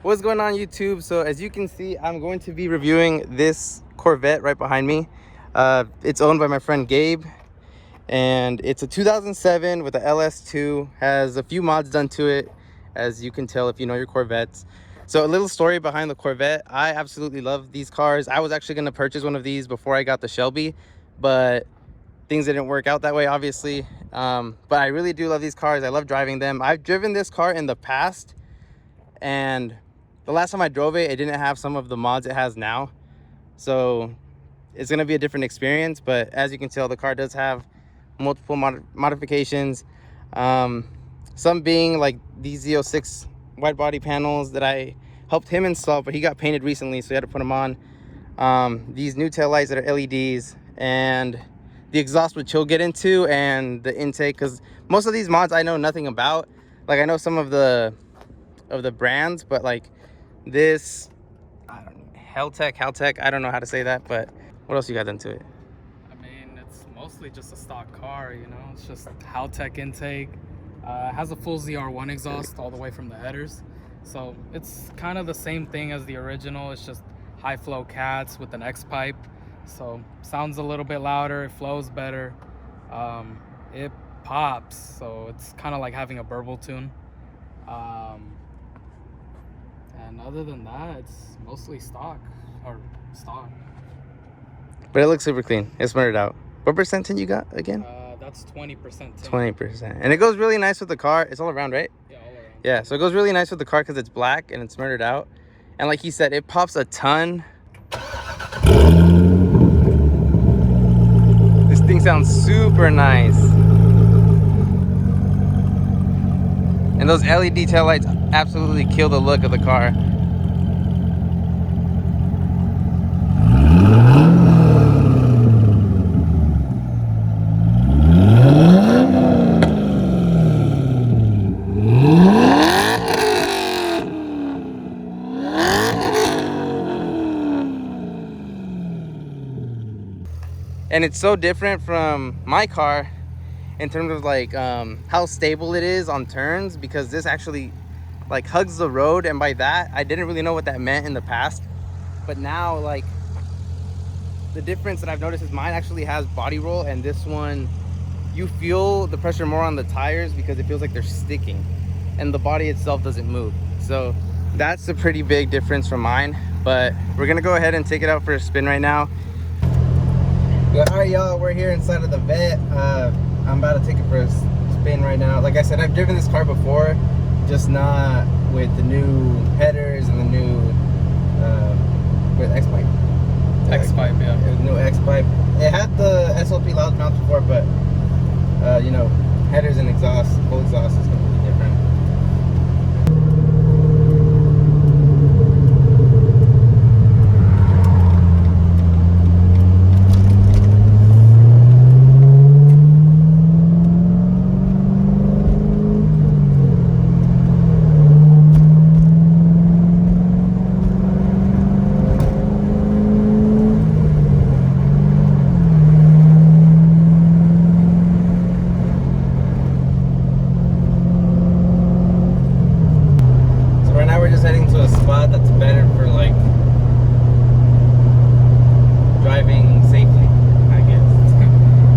What's going on, YouTube? So as you can see, I'm going to be reviewing this Corvette right behind me. It's owned by my friend Gabe, and it's a 2007 with a LS2. Has a few mods done to it, as you can tell if you know your Corvettes. So a little story behind the Corvette. I absolutely love these cars. I was actually going to purchase one of these before I got the Shelby, but things didn't work out that way, obviously. But I really do love these cars. I love driving them. I've driven this car in the past, and the last time I drove it, it didn't have some of the mods it has now. So it's going to be a different experience. But as you can tell, the car does have multiple modifications. Some being like these Z06 wide body panels that I helped him install, but he got painted recently, so he had to put them on. These new taillights that are LEDs, and the exhaust, which he'll get into, and the intake, because most of these mods I know nothing about. Like, I know some of the brands, but like this, I don't know, Haltech, I don't know how to say that. But what else you got done to it? I mean, it's mostly just a stock car, you know. It's just Haltech intake. It has a full ZR1 exhaust all the way from the headers, so it's kind of the same thing as the original. It's just high flow cats with an X pipe, so sounds a little bit louder, it flows better, it pops, so it's kind of like having a burble tune. And other than that, it's mostly stock. But it looks super clean. It's smarted out. What percent tint you got again? That's 20%. 20%. And it goes really nice with the car. It's all around, right? Yeah, all around. Yeah, so it goes really nice with the car because it's black and it's smarted out. And like he said, it pops a ton. This thing sounds super nice. And those LED taillights absolutely kill the look of the car. And it's so different from my car in terms of like how stable it is on turns, because this actually like hugs the road. And by that, I didn't really know what that meant in the past, but now like the difference that I've noticed is mine actually has body roll, and this one you feel the pressure more on the tires because it feels like they're sticking and the body itself doesn't move. So that's a pretty big difference from mine. But we're gonna go ahead and take it out for a spin right now. All right, y'all, we're here inside of the vet. I'm about to take it for a spin right now. Like I said, I've driven this car before, just not with the new headers and the new with X-pipe. X-pipe, yeah. New X-pipe. It had the SLP loud mounts before, but you know, headers and exhaust, full exhaust is completely different. That's better for like driving safely, I guess.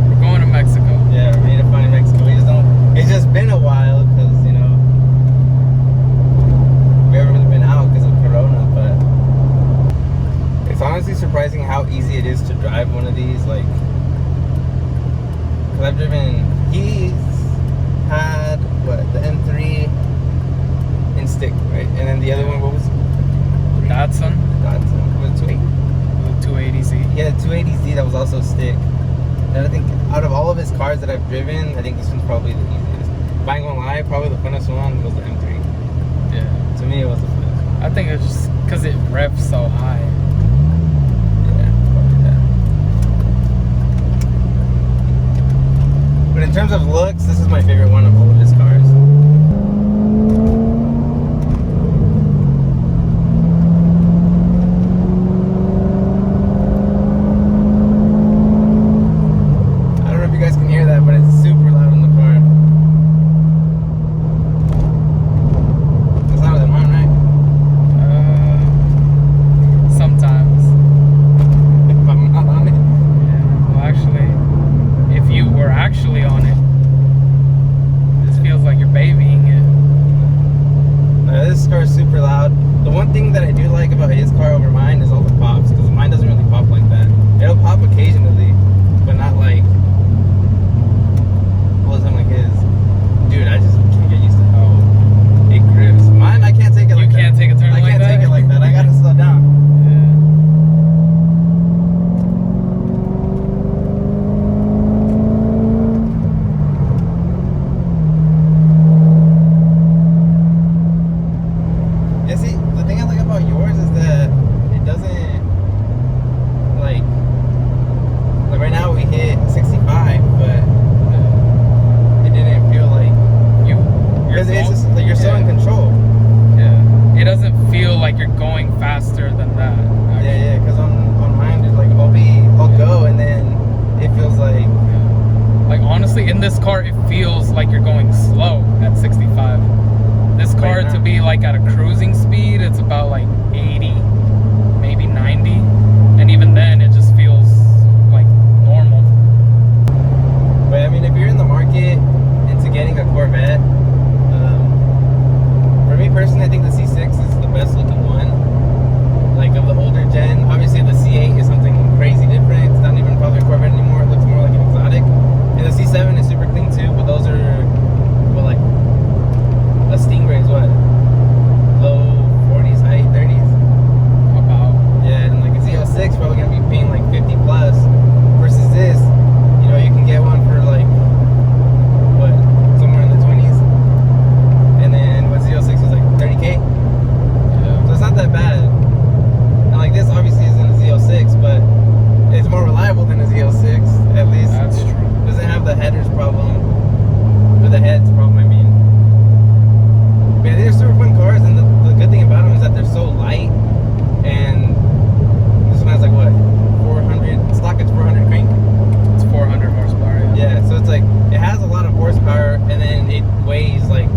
We're going to Mexico. Yeah, we're gonna find Mexico. It's just been a while because, you know, we haven't really been out because of Corona. But it's honestly surprising how easy it is to drive one of these. Like, because I've driven, he's had what, the M3 in stick, right? And then the other one, what was it? Datsun. Was it 280Z. Yeah, the 280Z that was also stick. And I think out of all of his cars that I've driven, I think this one's probably the easiest. If I ain't gonna lie, probably the funnest one was the M3. Yeah. To me, it was the funnest one. I think it's just because it revs so high. Yeah, probably that. But in terms of looks, this is my favorite one of all of his cars. car is super loud. The one thing that I do like about his car over mine is all the pops, because mine doesn't really pop like that. It'll pop occasionally, but not like all the time like his. Dude, I just can't get used to how it grips. Mine, I can't take it like that. You can't take a turn like that? I can't take it like that. I gotta slow down. Yeah, see, the thing I like about yours is that it doesn't, like right now we hit 65, but it didn't feel like because it's just like you're so in control. Yeah, it doesn't feel like you're going faster than that. Actually. Yeah, because on mine, dude, like I'll go and then it feels like. Like honestly, in this car, it feels like you're going slow at 65. This car Right now. to be like at a cruising speed, it's about like 80, maybe 90, and even then, it just feels like normal. But I mean, if you're in the market into getting a Corvette, for me personally, I think the C6 is the best looking one. Like of the older gen, obviously the C8 is something crazy different. It's not even probably a Corvette anymore. It looks more like an exotic. And the C7 is super clean too, but those are, well, like a Stingray is what? Low 40s, high 30s? About. Yeah, and like a Z06 probably gonna be paying like 50 plus versus this, you know, you can get one for like what, somewhere in the 20s, and then what Z06 is like 30K. Yeah. So it's not that bad. And like this obviously isn't a Z06, but it's more reliable than a Z06 at least. That's true. It doesn't have the headers problem, or the heads problem, I mean. But yeah, they're super fun cars, and the good thing about them is that they're so light. And this one has like what, 400 stock? It's 400 crank. It's 400 horsepower. Yeah, so it's like it has a lot of horsepower, and then it weighs like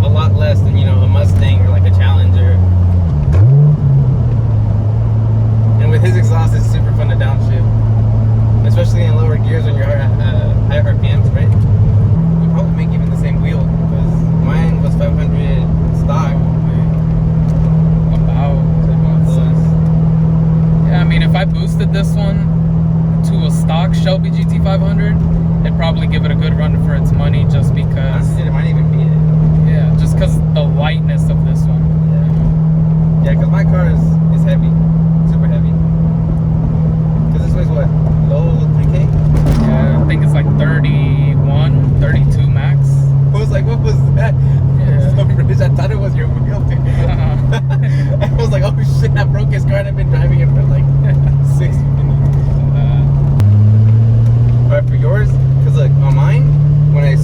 a lot less than, you know, a Mustang or like a Challenger. And with his exhaust, it's super fun to downshift, especially in lower gears when you're at high RPMs, right? We'll probably make even the same wheel, because mine was 500 stock. Yeah, I mean, if I boosted this one to a stock Shelby GT500, it'd probably give it a good run for its money, just because. Honestly, it might even beat it. Yeah, just because the lightness of this one. Yeah, because my car is heavy, super heavy. Because this weighs what, low 3K? Yeah, I think it's like 31, 32 max. I was like, what was that? Yeah. So British. I thought it was your wheel, dude. I was like, oh shit, I broke his car and I've been driving it for like 6 minutes. Alright, for yours, because look, on mine, when I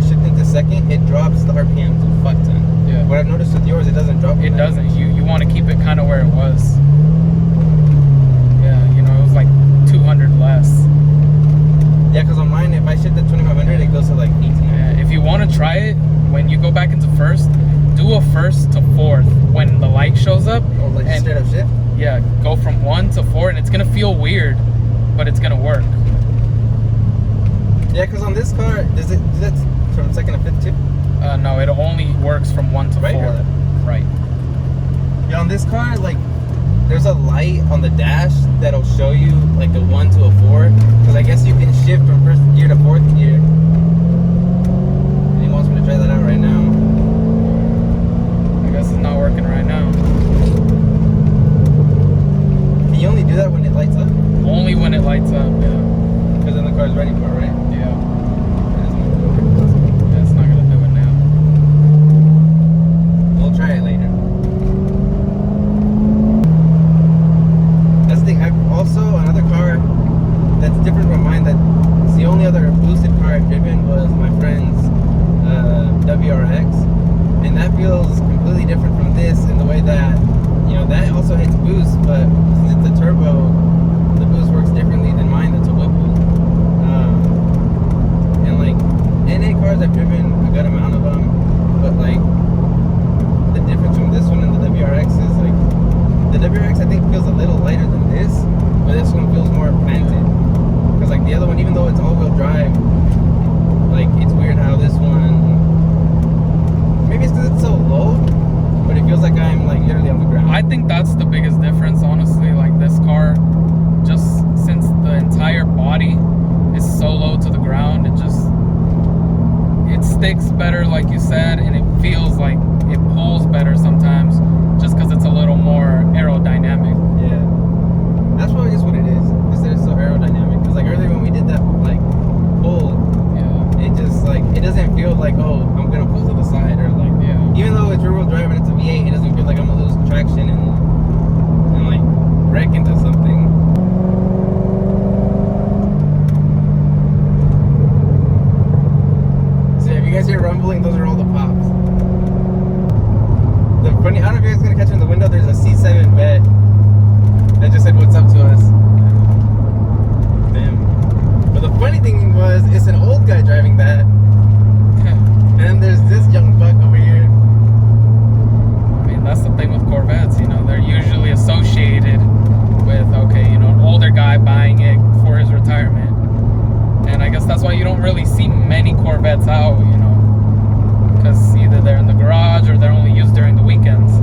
shift into second, it drops the RPM to a fuck ton. Yeah. What I've noticed with yours, it doesn't drop. It doesn't. You want to keep it kind of where it was. Yeah, you know, it was like 200 less. Yeah, because on mine, if I shift to 2500, it goes to like 1800. Yeah, if you want to try it, when you go back into first, do a first to fourth when the light shows up. Or like and, straight up shift? Yeah, go from 1 to 4, and it's going to feel weird, but it's going to work. Yeah, because on this car, does it from second to fifth too? No, it only works from 1 to Right 4. or left? Right. Yeah, on this car, like, there's a light on the dash that'll show you like a 1 to a 4, because I guess you can shift from first gear to fourth gear. And he wants me to try that out right now. I guess it's not working right now. Can you only do that when it lights up? Only when it lights up, yeah. Because then the car's ready for it, right? Yeah. Yeah, it's not gonna do it now. We'll try it later. That's the thing. I've also, another car that's different from mine, that's the only other boosted car I've driven was my friend's WRX. And that feels completely different from this in the way that, you know, that also hits boost, but since it's a turbo, the boost works differently than mine that's a Whipple. And like, NA cars I've driven a good amount of them, but like, the difference from this one and the WRX is like, the WRX I think feels a little lighter than this, but this one feels more planted. Because like the other one, even though it's all-wheel drive, like it's weird how this one, maybe it's because it's so low, sticks better, like you said, and it feels like it pulls better sometimes, just because it's a little more aerodynamic. Yeah, that's probably just what it is. Just that it's so aerodynamic. Because like earlier when we did that like pull, it just like it doesn't feel like, oh, I'm gonna pull to the side, or like, even though it's rear-wheel drive and it's a V8, it doesn't feel like I'm gonna lose traction and like wreck into something. So if you guys hear rumbling, those are all the pops. The funny, I don't know if you guys gonna catch in the window. There's a C7 vet that just said what's up to us. Damn. But the funny thing was, it's an old guy driving that. And then there's this young buck over here. I mean, that's the thing with Corvettes, you know, they're usually associated with, okay, you know, an older guy buying it for his retirement. And I guess that's why you don't really see many Corvettes out, you know, because either they're in the garage or they're only used during the weekends.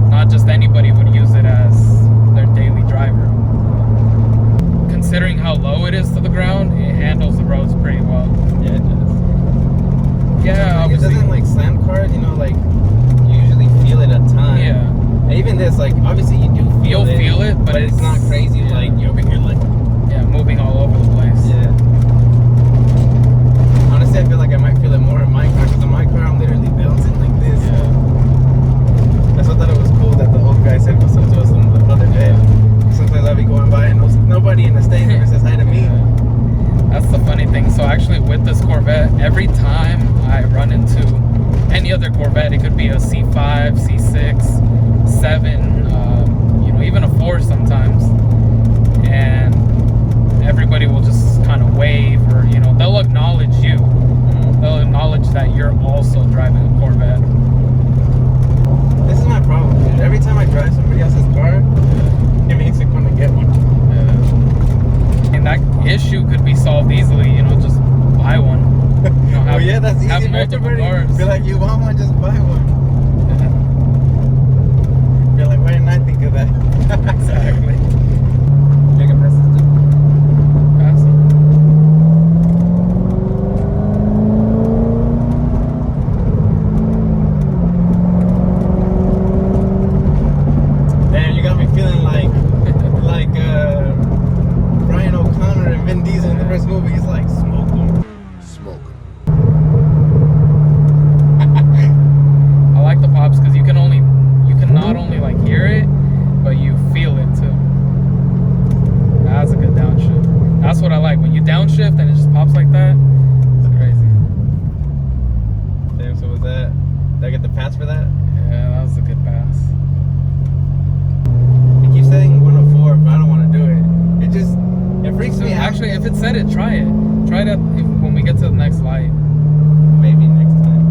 Not just anybody would use it as their daily driver. Considering how low it is to the ground, it handles the roads pretty well. Yeah, it does. Yeah, like, it doesn't like slam cars, you know, like you usually feel it a ton. Yeah. And even this, like, obviously you do feel it. You'll feel it, but it's not crazy, like you're over here like, yeah, moving all over the place. Yeah. Honestly, I feel like I might feel it more in my car, because in my car I'm literally bouncing like this. Yeah. That's what I thought it was cool that the old guy said what's up to us on the other bed. Sometimes I'll be going by and nobody in the States ever says hi to me. That's the funny thing. So actually with this Corvette, every time I run into any other Corvette, it could be a C5, C6, 7, you know, even a 4 sometimes, and everybody will just kind of wave, or, you know, they'll acknowledge you. They'll acknowledge that you're also driving a Corvette. This is my problem, dude. Every time I drive somebody else's car, it makes it want to get one. And that issue could be solved easily, you know, just buy one. You know, have, well, yeah, that's easy. Have multiple cars. Be like, you want one, just buy one. Be like, why didn't I think of that? Exactly. Make a message. Pass them. Damn, you got me feeling like Brian O'Connor and Vin Diesel in the first movie. He's like, smoke them. Smoke them. I like the pops because you can not only like hear it, but you feel it too. That's a good downshift. That's what I like. When you downshift and it just pops like that, it's crazy. Damn, so was that? Did I get the pass for that? Yeah, that was a good pass. I keep saying 104, but I don't want to do it. It freaks me out. Actually, if it said it, try it. Try that when we get to the next light. Maybe next time.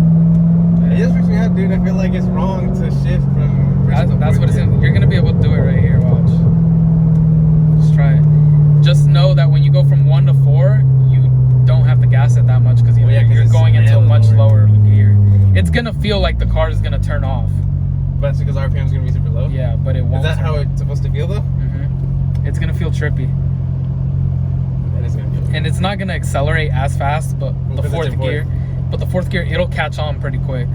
Yeah. It just freaks me out, dude. I feel like it's wrong to shift from. That's what it's in. You're gonna be able to do it right here. Watch. Just try it. Just know that when you go from 1 to 4, you don't have to gas it that much, because you know, you're going into a much lower gear. It's gonna feel like the car is gonna turn off. But it's because RPM is gonna be super low. Yeah, but it won't. Is that how it's supposed to feel though? It's gonna feel trippy. That is gonna feel. And it's not gonna accelerate as fast, but the fourth gear, it'll catch on pretty quick.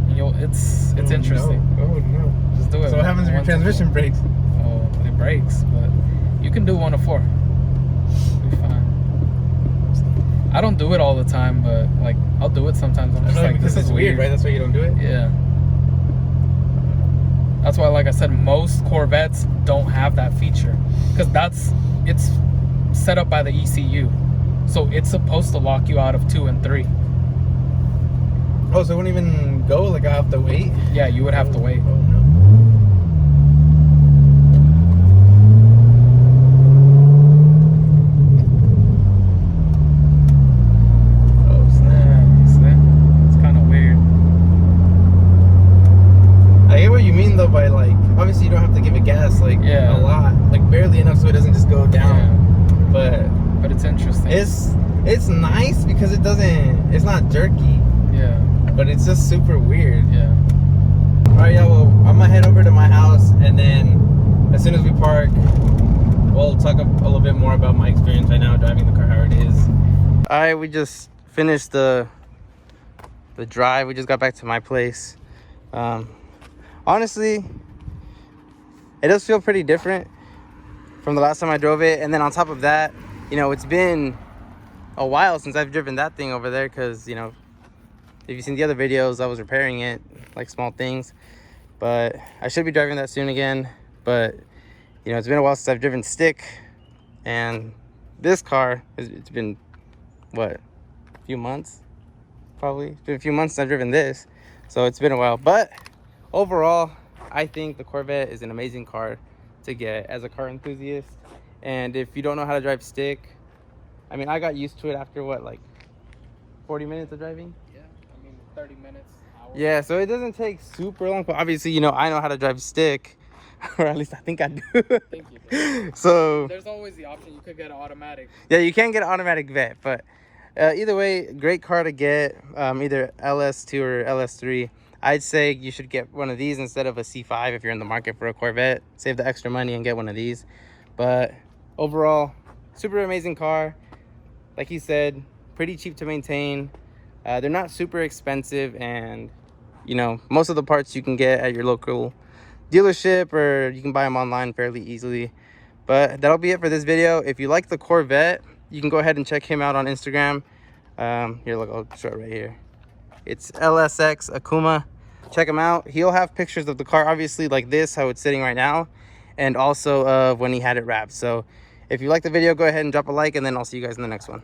And it's interesting. No. Oh no! Just do it. So what happens if your transmission breaks? Oh, it breaks, but you can do 1 to 4. It'll be fine. I don't do it all the time, but like I'll do it sometimes. I'm just like, this is weird, right? That's why you don't do it. Yeah. That's why, like I said, most Corvettes don't have that feature, because it's set up by the ECU, so it's supposed to lock you out of 2 and 3. Oh, so it wouldn't even go? Like I have to wait? Yeah, you would have to wait. Oh no. Oh snap. It's kind of weird. I get what you mean though by like, obviously you don't have to give it gas like a lot, like barely enough so it doesn't just go down. Yeah. But it's interesting. It's nice because it's not jerky. Yeah. But it's just super weird. Yeah. Alright, yeah, well, I'm gonna head over to my house, and then as soon as we park, we'll talk a little bit more about my experience right now driving the car, how it is. Alright, we just finished the the drive. We just got back to my place. Honestly, it does feel pretty different from the last time I drove it. And then on top of that, you know, it's been a while since I've driven that thing over there, because, you know, if you've seen the other videos, I was repairing it, like small things. But I should be driving that soon again. But, you know, it's been a while since I've driven stick. And this car, it's been, what, a few months? Probably. It's been a few months since I've driven this. So it's been a while. But overall, I think the Corvette is an amazing car to get as a car enthusiast. And if you don't know how to drive stick, I mean, I got used to it after, what, like 40 minutes of driving? Yeah, I mean 30 minutes, hour. Yeah, so it doesn't take super long. But obviously, you know, I know how to drive stick. Or at least I think I do. I think you do. So there's always the option. You could get an automatic. yeah, you can get an automatic vet, but either way, great car to get. Either LS2 or LS3. I'd say you should get one of these instead of a C5 if you're in the market for a Corvette. Save the extra money and get one of these. But overall, super amazing car. Like he said, pretty cheap to maintain. They're not super expensive, and you know, most of the parts you can get at your local dealership, or you can buy them online fairly easily. But that'll be it for this video. If you like the Corvette, you can go ahead and check him out on Instagram. Here, look, I'll show it right here. It's LSX Akuma. Check him out. He'll have pictures of the car, obviously, like this, how it's sitting right now, and also of when he had it wrapped. So if you like the video, go ahead and drop a like, and then I'll see you guys in the next one.